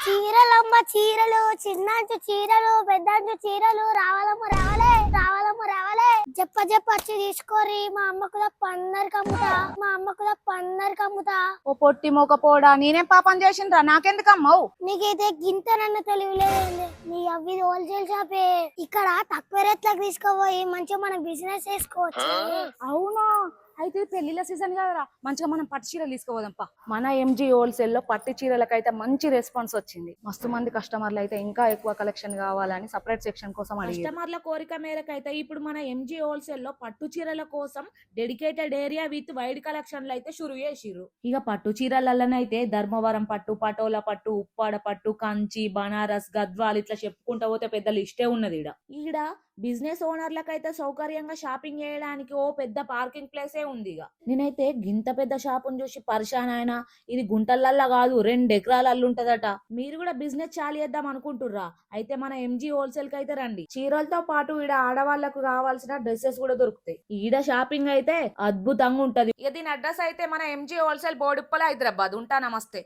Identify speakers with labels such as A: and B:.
A: చీరలమ్మ చీరలు, చిన్నంచు చీరలు, పెద్దంచు చీరలు, రావాలమ్మ రావాలే, రావాలమ్మ రావాలే. చెప్ప వచ్చి తీసుకోరి, మా అమ్మకు అందరికి అమ్ముతా, మా అమ్మకు అందరికి అమ్ముతా.
B: ఓ పొట్టి మొకపోడా, నేనేం పాపం చేసిండ్రా, నాకెందుకు అమ్మవు?
A: నీకైతే గింత నన్ను తెలియలేదు. నీ అవి హోల్సేల్ షాపే, ఇక్కడ తక్కువ రేట్లకు తీసుకోపోయి మంచిగా మనం బిజినెస్ చేసుకోవచ్చు.
B: అవునా, అయితే పెళ్లిళ్ళ సీజన్ కదరా, మంచిగా మనం పట్టు చీరలు తీసుకోవదంపా. మన ఎంజీ హోల్సేల్ లో పట్టు చీరలకైతే మంచి రెస్పాన్స్ వచ్చింది. మస్తు మంది కస్టమర్లు అయితే ఇంకా ఎక్కువ కలెక్షన్ కావాలని సపరేట్ సెక్షన్ కోసం అడిగారు.
C: కస్టమర్ల కోరిక మేరకు అయితే ఇప్పుడు మన ఎంజీ హోల్సేల్ లో పట్టు చీరల కోసం డెడికేటెడ్ ఏరియా విత్ వైడ్ కలెక్షన్లు అయితే షురు చేసిర్రు. ఇక పట్టు చీరలనైతే ధర్మవరం పట్టు, పటోలా పట్టు, ఉప్పాడ పట్టు, కంచి, బనారస్, గద్వాల్ ఇట్లా చెప్పుకుంటా పోతే పెద్ద లిస్టే ఉన్నది. ఈడ బిజినెస్ ఓనర్లకైతే సౌకర్యంగా షాపింగ్ చేయడానికి ఓ పెద్ద పార్కింగ్ ప్లేసే ఉంది. నేనైతే గింత పెద్ద షాపును చూసి పరిశాన్ అయినా. ఇది గుంటలల్లా కాదు, 2 ఎకరాలల్లో ఉంటదట. మీరు కూడా బిజినెస్ చాలు చేద్దాం అనుకుంటుర్రా? అయితే మన ఎంజీ హోల్సేల్ కి అయితే రండి. చీరలతో పాటు ఈడ ఆడవాళ్లకు కావాల్సిన డ్రెస్సెస్ కూడా దొరుకుతాయి. ఈడ షాపింగ్ అయితే అద్భుతంగా ఉంటది. ఇక దీని అడ్రస్ అయితే మన ఎంజీ హోల్సేల్ బోడుప్పల, హైదరాబాద్. ఉంటా, నమస్తే.